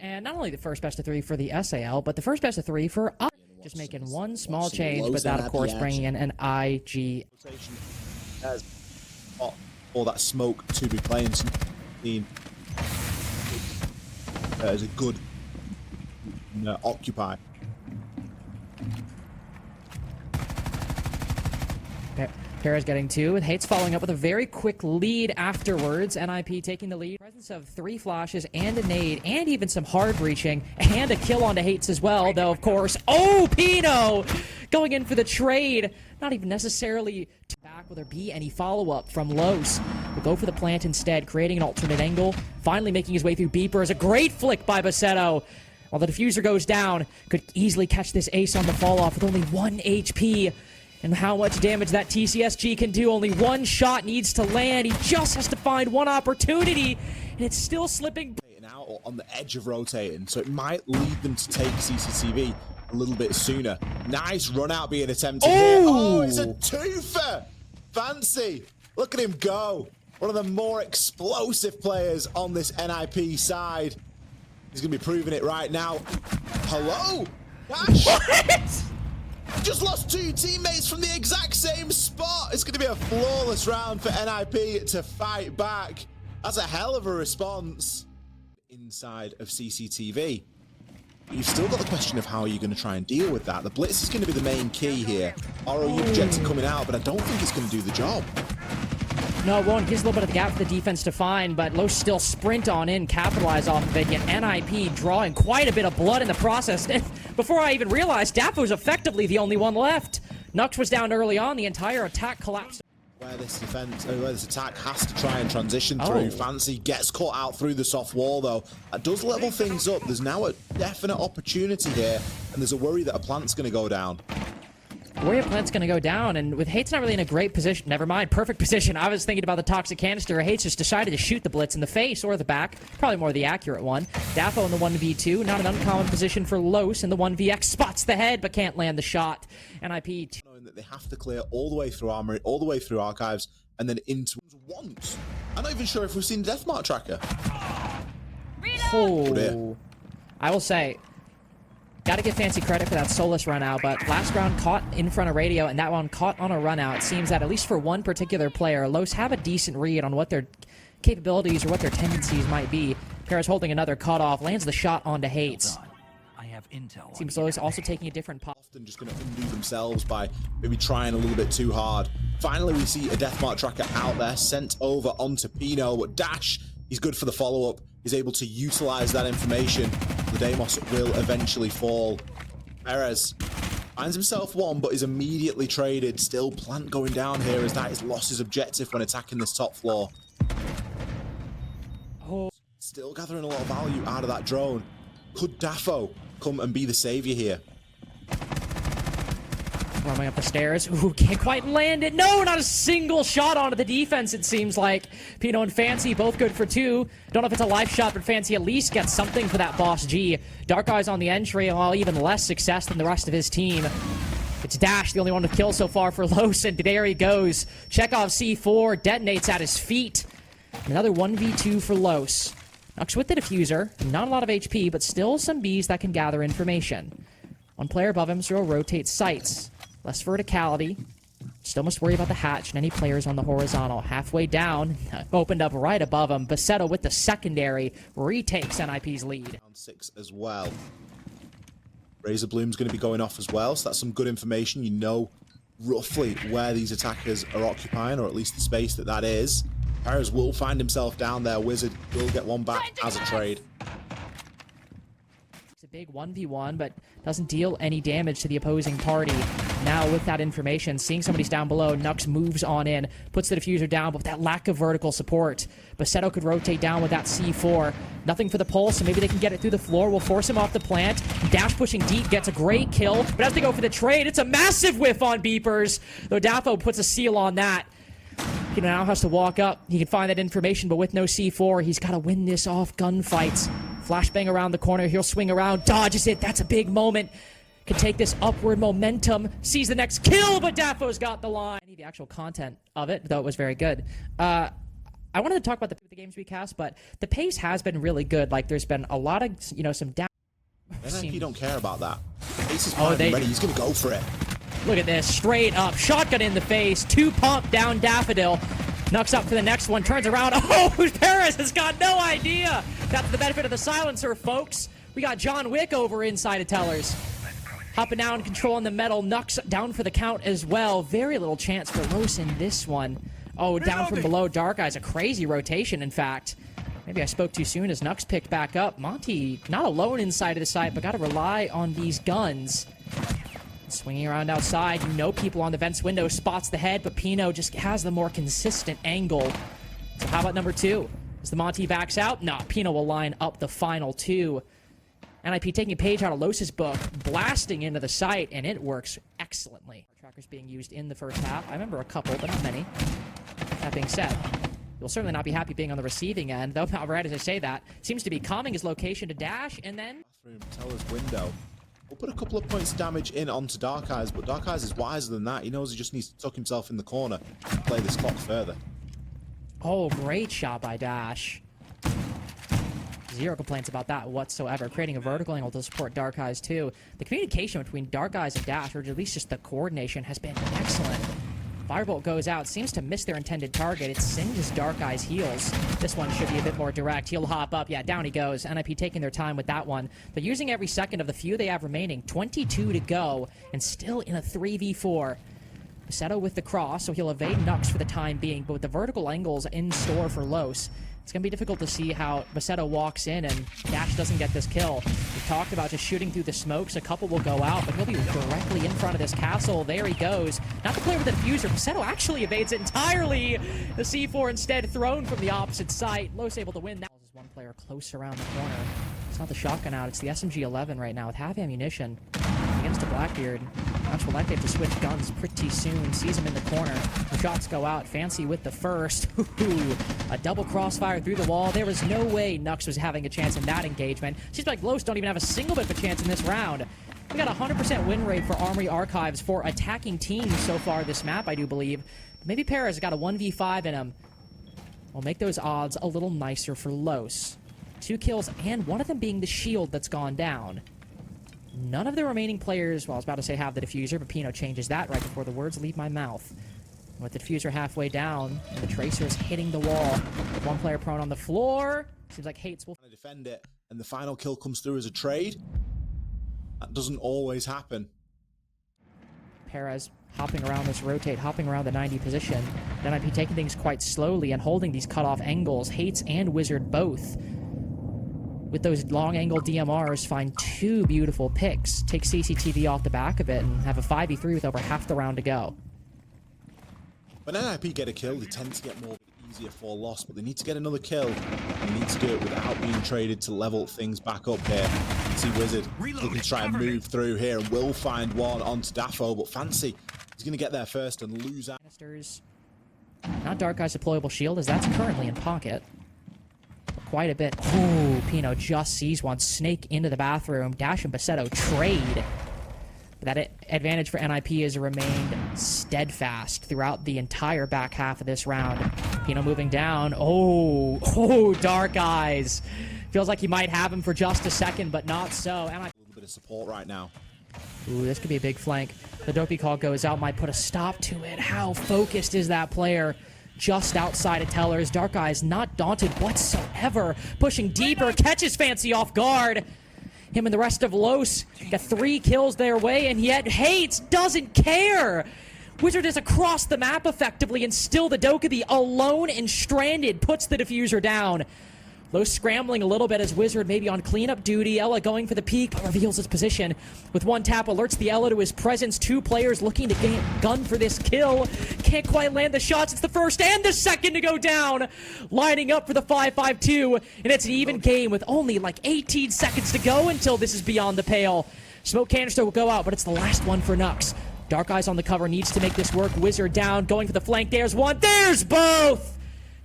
And not only the first best of 3 for the SAL, but the first best of 3 for us. Just making one small change, but that, of course, bringing in an IG. All that smoke to be playing as a good occupy. Perez getting 2, with Hates following up with a very quick lead afterwards. NIP taking the lead. Presence of 3 flashes and a nade, and even some hard breaching, and a kill onto Hates as well, though, of course. Oh, Pino! Going in for the trade. Not even necessarily back. Will there be any follow-up from Los? We'll go for the plant instead, creating an alternate angle. Finally making his way through Beeper. Is a great flick by Basetto. While the diffuser goes down, could easily catch this ace on the fall-off with only 1 HP. And how much damage that TCSG can do. Only 1 shot needs to land. He just has to find 1 opportunity, and it's still slipping out on the edge of rotating, so it might lead them to take CCTV a little bit sooner. Nice run out being attempted here. Oh, it's a twofer. Fancy. Look at him go. One of the more explosive players on this NIP side. He's going to be proving it right now. Hello? Dash. What? Just lost 2 teammates from the exact same spot. It's going to be a flawless round for NIP to fight back. That's a hell of a response inside of CCTV. You've still got the question of how you're going to try and deal with that. The blitz is going to be the main key here. ROU projector coming out, but I don't think it's going to do the job. No, it won't. Gives a little bit of the gap for the defense to find, but Los still sprint on in, capitalize off of it, yet NIP drawing quite a bit of blood in the process. Before I even realized, Dafo's effectively the only one left. Nux was down early on, the entire attack collapsed. Where this attack has to try and transition through. Fancy gets caught out through the soft wall, though. That does level things up. There's now a definite opportunity here, and there's a worry that a plant's going to go down. FURIA plant's going to go down, and with Hates not really in a great position, never mind, perfect position. I was thinking about the toxic canister. Hates just decided to shoot the blitz in the face or the back, probably more the accurate one. Dafo in the 1v2, not an uncommon position for Los in the 1vx, spots the head, but can't land the shot. NIP knowing that they have to clear all the way through Armory, all the way through Archives, and then into once. I'm not even sure if we've seen Deathmark Tracker. Oh, I will say, gotta give Fancy credit for that Solus run out, but last round caught in front of Radio, and that one caught on a run out. It seems that at least for one particular player, Los have a decent read on what their capabilities or what their tendencies might be. Paris holding another cutoff, lands the shot onto Hates. I have intel. Seems Los also taking a different pot. Often just going to undo themselves by maybe trying a little bit too hard. Finally, we see a Deathmark Tracker out there, sent over onto Pino, but Dash, he's good for the follow-up. He's able to utilize that information. The Deimos will eventually fall. Perez finds himself 1, but is immediately traded. Still plant going down here as that is lost his objective when attacking this top floor. Oh. Still gathering a lot of value out of that drone. Could Dafo come and be the savior here? Running up the stairs. Ooh, can't quite land it. No, not a single shot onto the defense, it seems like. Pino and Fancy both good for 2. Don't know if it's a life shot, but Fancy at least gets something for that Boss G. Dark Eyes on the entry, while even less success than the rest of his team. It's Dash, the only one to kill so far for Los, and there he goes. Chekhov C4 detonates at his feet. Another 1v2 for Los. Nux with the diffuser. Not a lot of HP, but still some bees that can gather information. One player above him, Zero rotates sights. Less verticality. Still must worry about the hatch and any players on the horizontal. Halfway down, opened up right above him. Basetto with the secondary retakes NIP's lead. 6 as well. Razor Bloom's going to be going off as well, so that's some good information. You know roughly where these attackers are occupying, or at least the space that is. Perez will find himself down there. Wizard will get 1 back as a trade. It's a big 1v1, but doesn't deal any damage to the opposing party. Now, with that information, seeing somebody's down below, Nux moves on in, puts the diffuser down, but with that lack of vertical support, Basetto could rotate down with that C4. Nothing for the pulse, so maybe they can get it through the floor. Will force him off the plant. Dash pushing deep, gets a great kill, but as they go for the trade, it's a massive whiff on Beepers, though Dafo puts a seal on that. He now has to walk up. He can find that information, but with no C4, he's got to win this off gunfights. Flashbang around the corner. He'll swing around, dodges it. That's a big moment. Can take this upward momentum. Sees the next kill, but Dafo's got the line. I need the actual content of it, though it was very good. I wanted to talk about the games we cast, but the pace has been really good. Like, there's been a lot of, some down. NIP don't care about that. Ace is Oh, ready. He's going to go for it. Look at this. Straight up. Shotgun in the face. 2 pump down Daffodil. Knucks up for the next one. Turns around. Oh, Paris has got no idea. That's the benefit of the silencer, folks. We got John Wick over inside of Tellers. Hopping down, controlling the metal. Knucks down for the count as well. Very little chance for Los in this one. Oh, down from below. Dark Eyes. A crazy rotation, in fact. Maybe I spoke too soon as Nux picked back up. Monty not alone inside of the site, but got to rely on these guns. Swinging around outside. People on the vents window spots the head, but Pino just has the more consistent angle. So how about number 2? As the Monty backs out? No, Pino will line up the final 2. NIP taking a page out of Los's book, blasting into the site, and it works excellently. Trackers being used in the first half. I remember a couple, but not many. That being said, you'll certainly not be happy being on the receiving end, though, right as I say that. Seems to be calming his location to dash, and then... Teller's window. We'll put a couple of points of damage in onto Dark Eyes, but Dark Eyes is wiser than that. He knows he just needs to tuck himself in the corner and play this clock further. Oh, great shot by Dash. Zero complaints about that whatsoever. Creating a vertical angle to support Dark Eyes, too. The communication between Dark Eyes and Dash, or at least just the coordination, has been excellent. Firebolt goes out, seems to miss their intended target. It singes Dark Eyes' heels. This one should be a bit more direct. He'll hop up. Yeah, down he goes. NIP taking their time with that one. But using every second of the few they have remaining. 22 to go, and still in a 3v4. Basetto with the cross, so he'll evade Nux for the time being, but with the vertical angles in store for Los, it's going to be difficult to see how Basetto walks in and Dash doesn't get this kill. We talked about just shooting through the smokes. A couple will go out, but he'll be directly in front of this castle. There he goes. Not the player with the diffuser. Basetto actually evades it entirely. The C4 instead thrown from the opposite site. Los able to win. That was one player close around the corner. It's not the shotgun out. It's the SMG-11 right now with half ammunition. Against a Blackbeard. Nux will likely have to switch guns pretty soon. Sees him in the corner. The shots go out. Fancy with the first. A double crossfire through the wall. There was no way Nux was having a chance in that engagement. Seems like Los don't even have a single bit of a chance in this round. We got a 100% win rate for Armory Archives for attacking teams so far this map, I do believe. But maybe Perez got a 1v5 in him. We'll make those odds a little nicer for Los. 2 kills, and one of them being the shield that's gone down. None of the remaining players, well, I was about to say have the diffuser, but Pino changes that right before the words leave my mouth. With the diffuser halfway down, and the tracer is hitting the wall. One player prone on the floor. Seems like Hates will defend it, and the final kill comes through as a trade. That doesn't always happen. Perez hopping around this rotate, hopping around the 90 position. Then I'd be taking things quite slowly and holding these cutoff angles. Hates and Wizard both. With those long angle DMRs, find 2 beautiful picks. Take CCTV off the back of it and have a 5v3 with over half the round to go. When NIP get a kill, they tend to get more easier for loss, but they need to get another kill. And they need to do it without being traded to level things back up here. You see Wizard looking to try and move through here and will find one onto Daffo, but Fancy is going to get there first and lose out. Not Dark Eye's deployable shield, as that's currently in pocket. Quite a bit. Oh, Pino just sees one. Snake into the bathroom. Dash and Basetto trade. That advantage for NIP has remained steadfast throughout the entire back half of this round. Pino moving down. Oh, Dark Eyes. Feels like he might have him for just a second, but not so. NIP. A little bit of support right now. Ooh, this could be a big flank. The dopey call goes out, might put a stop to it. How focused is that player? Just outside of Tellers. Dark Eyes not daunted whatsoever. Pushing deeper, catches Fancy off guard. Him and the rest of Los got 3 kills their way, and yet Hates doesn't care. Wizard is across the map effectively, and still the Dokkaebi alone and stranded puts the diffuser down. Los scrambling a little bit as Wizard maybe on cleanup duty. Ella going for the peek, but reveals his position. With one tap, alerts the Ella to his presence. 2 players looking to gun for this kill. Can't quite land the shots. It's the first and the second to go down. Lining up for the 5-5-2. And it's an even game with only like 18 seconds to go until this is beyond the pale. Smoke canister will go out, but it's the last one for Nux. Dark Eyes on the cover, needs to make this work. Wizard down, going for the flank. There's one. There's both!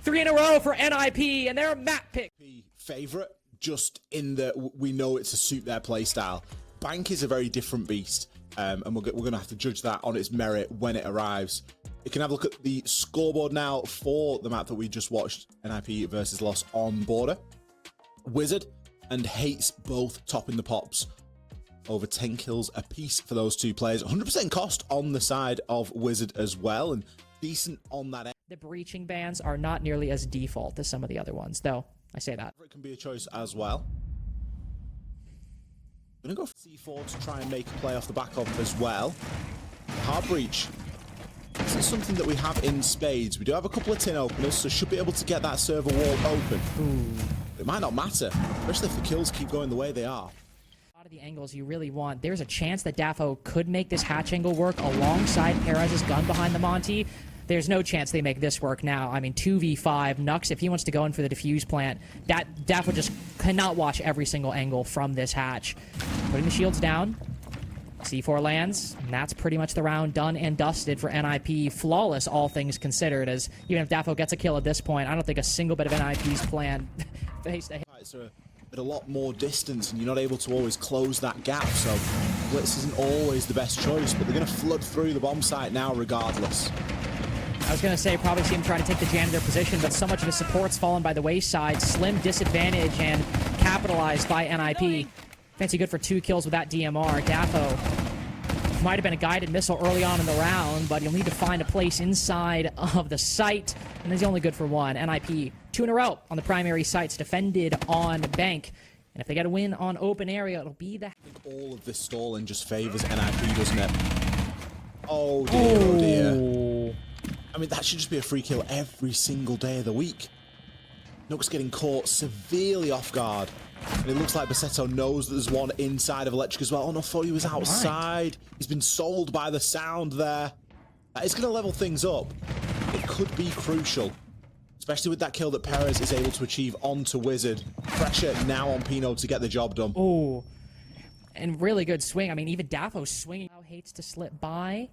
3 in a row for NIP, and they're a map pick. Favorite, just in that we know it's to suit their playstyle. Bank is a very different beast, and we're going to have to judge that on its merit when it arrives. We can have a look at the scoreboard now for the map that we just watched, NIP versus Loss on Border. Wizard and Hates both topping the pops. Over 10 kills apiece for those two players. 100% cost on the side of Wizard as well, and decent on that end. The breaching bans are not nearly as default as some of the other ones, though. I say that. It can be a choice as well. I'm going to go for C4 to try and make a play off the back of as well. Hard breach. This is something that we have in spades. We do have a couple of tin openers, so should be able to get that server wall open. Ooh. It might not matter, especially if the kills keep going the way they are. A lot of the angles you really want. There's a chance that Dafo could make this hatch angle work alongside Perez's gun behind the Monty. There's no chance they make this work now. I mean, 2v5. Nux, if he wants to go in for the defuse plant, Dafo just cannot watch every single angle from this hatch. Putting the shields down. C4 lands, and that's pretty much the round done and dusted for NIP. Flawless, all things considered, as even if Dafo gets a kill at this point, I don't think a single bit of NIP's plan faced a hit. It's at a lot more distance, and you're not able to always close that gap, so Blitz isn't always the best choice, but they're going to flood through the bomb site now regardless. I was going to say, probably see him trying to take the janitor position, but so much of his support's fallen by the wayside. Slim disadvantage and capitalized by NIP. Fancy good for 2 kills with that DMR. Dafo might have been a guided missile early on in the round, but he'll need to find a place inside of the site, and he's only good for 1. NIP 2 in a row on the primary sites, defended on bank. And if they get a win on open area, it'll be the... I think all of this stalling just favors NIP, doesn't it? Oh dear, oh dear. I mean, that should just be a free kill every single day of the week. Nux getting caught severely off guard. And it looks like Bassetto knows that there's one inside of Electric as well. Oh no, I thought he was outside. He's been sold by the sound there. That is going to level things up. It could be crucial. Especially with that kill that Perez is able to achieve onto Wizard. Pressure now on Pino to get the job done. Oh, and really good swing. I mean, even Dafo swinging. Now hates to slip by,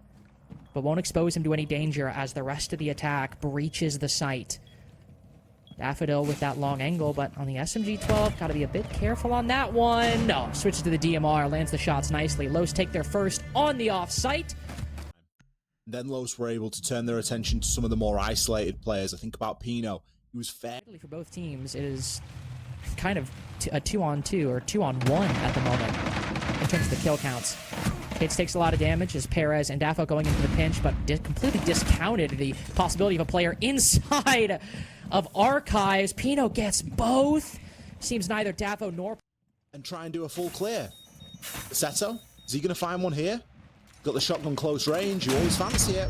but won't expose him to any danger as the rest of the attack breaches the site. Daffodil with that long angle, but on the SMG-12, got to be a bit careful on that one. No, switches to the DMR, lands the shots nicely. Los take their first on the off-site. Then Los were able to turn their attention to some of the more isolated players. I think about Pino. He was fair. For both teams, it is kind of a 2-on-2 or 2-on-1 at the moment in terms of the kill counts. Hits takes a lot of damage as Perez and Dafo going into the pinch, but completely discounted the possibility of a player inside of Archives. Pino gets both. Seems neither Dafo nor... And try and do a full clear. Bassetto, is he going to find one here? Got the shotgun close range. You always fancy it.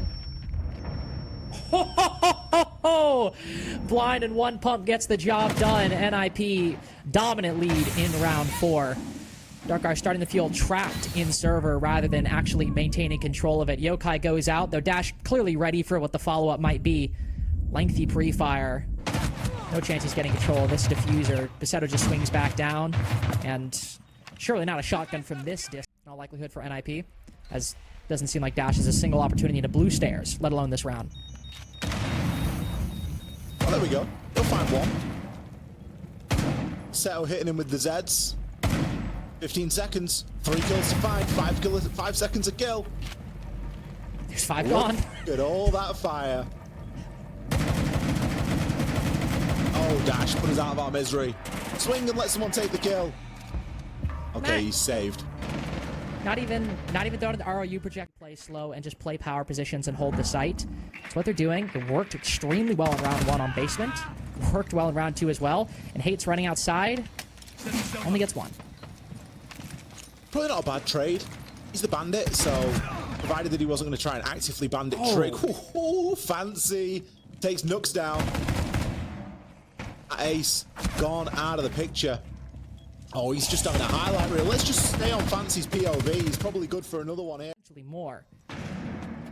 Ho, ho, ho, ho, ho. Blind and 1 pump gets the job done. NIP dominant lead in round 4. Darkar starting the field trapped in server rather than actually maintaining control of it. Yokai goes out, though Dash clearly ready for what the follow-up might be. Lengthy pre-fire. No chance he's getting control of this diffuser. Bassetto just swings back down, and surely not a shotgun from this distance. In all likelihood for NIP, as doesn't seem like Dash has a single opportunity to blue stairs, let alone this round. Oh, there we go. He'll find one. Seto hitting him with the Zeds. 15 seconds. 3 kills to find. 5 seconds a kill. There's 5 gone. Look at all that fire. Oh, Dash, put us out of our misery. Swing and let someone take the kill. Okay, he's saved. Not even throwing the ROU project, play slow and just play power positions and hold the site. That's what they're doing. It worked extremely well in round 1 on basement. Worked well in round 2 as well. And Hate's running outside. Only gets 1. Probably not a bad trade. He's the bandit, so provided that he wasn't going to try and actively bandit trick. Ooh, fancy. Takes Nux down. Ace gone out of the picture. Oh, he's just having a highlight reel. Let's just stay on Fancy's POV. He's probably good for another one here. Actually more.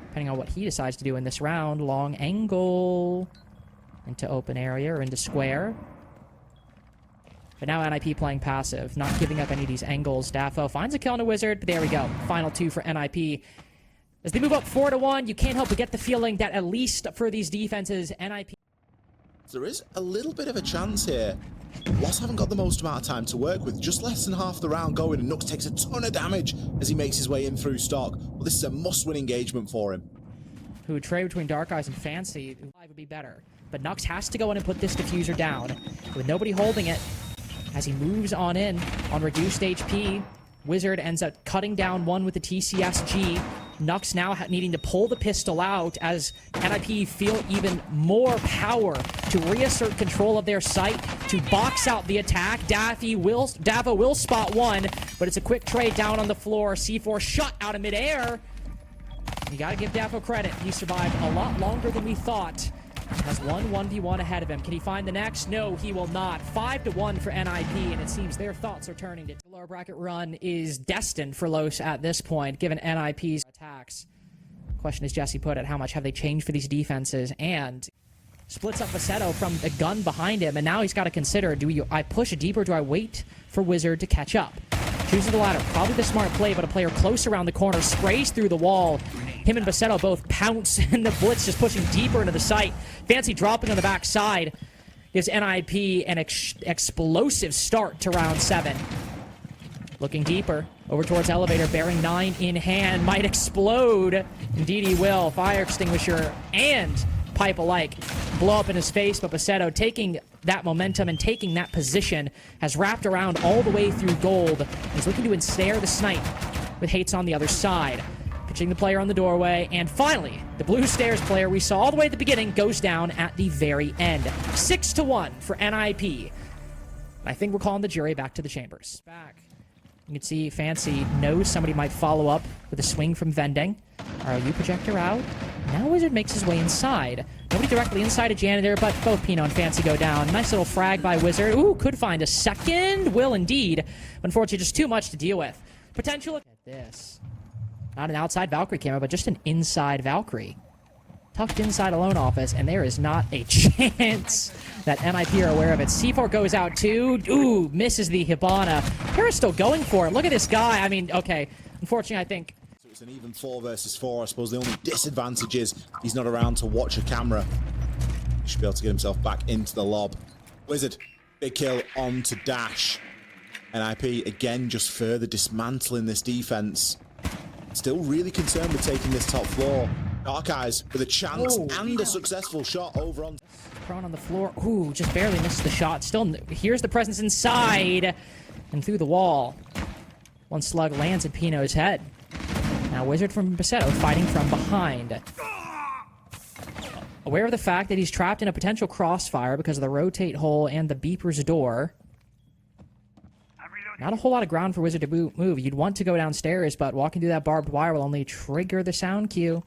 Depending on what he decides to do in this round. Long angle into open area or into square. But now NIP playing passive, not giving up any of these angles. Dafo finds a kill on a Wizard, but there we go. Final 2 for NIP. As they move up 4-1, you can't help but get the feeling that at least for these defenses, NIP... There is a little bit of a chance here. Loss haven't got the most amount of time to work with. Just less than half the round going, and Nux takes a ton of damage as he makes his way in through stock. Well, this is a must-win engagement for him. who would trade between Dark Eyes and Fancy, live would be better. But Nux has to go in and put this diffuser down. With nobody holding it, as he moves on in on reduced HP, Wizard ends up cutting down one with the TCSG. Nux now needing to pull the pistol out as NIP feel even more power to reassert control of their site, to box out the attack. Davo will spot one, but it's a quick trade down on the floor. C4 shot out of midair. You gotta give Davo credit. He survived a lot longer than we thought. Has one 1v1 ahead of him. Can he find the next? No, he will not. 5-1 for NIP, and it seems their thoughts are turning to... The lower bracket run is destined for Los at this point, given NIP's attacks. Question is, Jesse put it, how much have they changed for these defenses? And splits up Faceto from the gun behind him, and now he's got to consider, I push deeper, do I wait for Wizard to catch up? Chooses the latter. Probably the smart play, but a player close around the corner sprays through the wall. Him and Faceto both pounce, and the blitz just pushing deeper into the site. Fancy dropping on the backside gives NIP an explosive start to round 7. Looking deeper, over towards elevator, bearing 9 in hand, might explode. Indeed he will. Fire extinguisher and pipe alike blow up in his face, but Faceto, taking that momentum and taking that position, has wrapped around all the way through gold. He's looking to ensnare the snipe with Hates on the other side. Pitching the player on the doorway, and finally, the blue stairs player we saw all the way at the beginning goes down at the very end. 6-1 for NIP. I think we're calling the jury back to the chambers. Back. You can see Fancy knows somebody might follow up with a swing from Vending. ROU projector out. Now Wizard makes his way inside. Nobody directly inside a janitor, but both Pino and Fancy go down. Nice little frag by Wizard. Ooh, could find a second. Will indeed. Unfortunately, just too much to deal with. Potential. Look at this. Not an outside Valkyrie camera, but just an inside Valkyrie. Tucked inside a loan office, and there is not a chance that NIP are aware of it. C4 goes out too. Ooh, misses the Hibana. Paris still going for it. Look at this guy. I mean, okay. Unfortunately, I think... So it's an even 4 versus 4. I suppose the only disadvantage is he's not around to watch a camera. He should be able to get himself back into the lob. Wizard, big kill onto Dash. NIP, again, just further dismantling this defense. Still really concerned with taking this top floor. Dark Eyes with a chance and a successful shot over on... Prone on the floor. Ooh, just barely missed the shot. Still, here's the presence inside and through the wall. One slug lands at Pino's head. Now Wizard from Faceto fighting from behind. Aware of the fact that he's trapped in a potential crossfire because of the rotate hole and the beeper's door. Not a whole lot of ground for Wizard to move. You'd want to go downstairs, but walking through that barbed wire will only trigger the sound cue.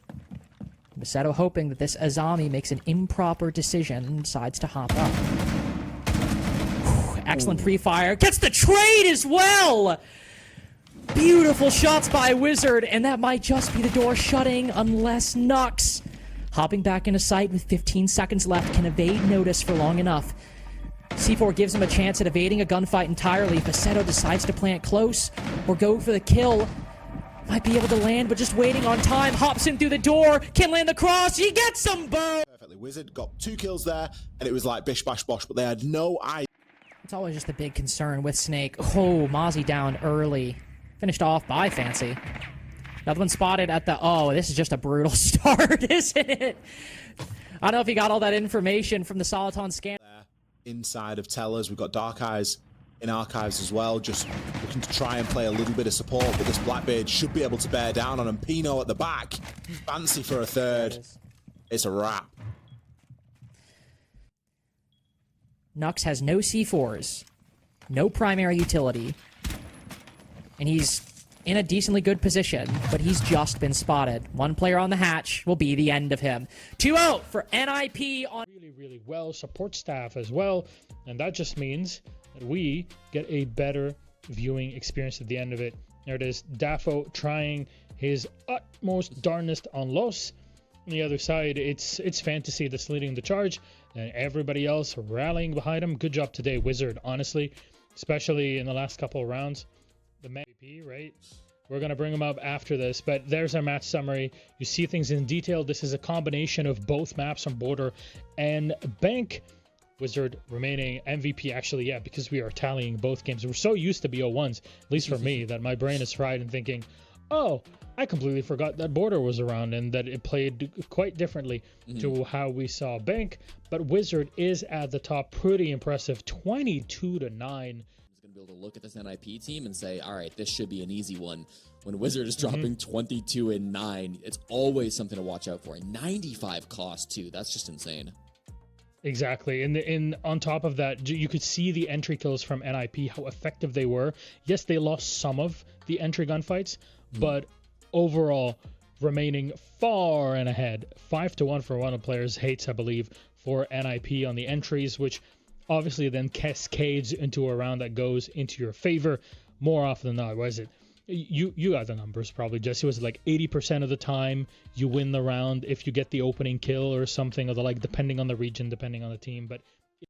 Faceto hoping that this Azami makes an improper decision and decides to hop up. Whew, excellent pre-fire. Gets the trade as well! Beautiful shots by Wizard, and that might just be the door shutting unless Nux, hopping back into sight with 15 seconds left, can evade notice for long enough. C4 gives him a chance at evading a gunfight entirely. Faceto decides to plant close or go for the kill. Might be able to land, but just waiting on time. Hops in through the door. Can land the cross. He gets some bow. Perfectly. Wizard got 2 kills there, and it was like bish, bash, bosh, but they had no idea. It's always just a big concern with Snake. Oh, Mozzie down early. Finished off by Fancy. Another one spotted at the... Oh, this is just a brutal start, isn't it? I don't know if he got all that information from the Soliton scan. Inside of Tellers, we've got Dark Eyes in Archives as well, just looking to try and play a little bit of support, but this Blackbeard should be able to bear down on him. Pino at the back. Fancy for a third. It's a wrap. Nux has no C4s, no primary utility, and he's in a decently good position, but he's just been spotted. One player on the hatch will be the end of him. 2-0 for NIP on... Really well, support staff as well, and that just means that we get a better viewing experience at the end of it. There it is, Dafo trying his utmost darnest on Los. On the other side, it's Fantasy that's leading the charge, and everybody else rallying behind him. Good job today, Wizard, honestly, especially in the last couple of rounds. The MVP, right? We're going to bring him up after this, but there's our match summary. You see things in detail. This is a combination of both maps on Border and Bank. Wizard remaining MVP, actually, yeah, because we are tallying both games. We're so used to BO1s, at least for me, that my brain is fried and thinking, oh, I completely forgot that border was around and that it played quite differently to how we saw Bank. But Wizard is at the top, pretty impressive, 22-9. He's going to be able to look at this NIP team and say, all right, this should be an easy one. When Wizard is dropping 22-9, it's always something to watch out for. 95 cost too. That's just insane. Exactly. And on top of that, you could see the entry kills from NIP, how effective they were. Yes, they lost some of the entry gunfights, but overall remaining far and ahead. 5-1 for one of the players' hates, I believe, for NIP on the entries, which obviously then cascades into a round that goes into your favor more often than not. Was it? You got the numbers probably, Jesse. Was it like 80% of the time you win the round if you get the opening kill or something, or the like, depending on the region, depending on the team. But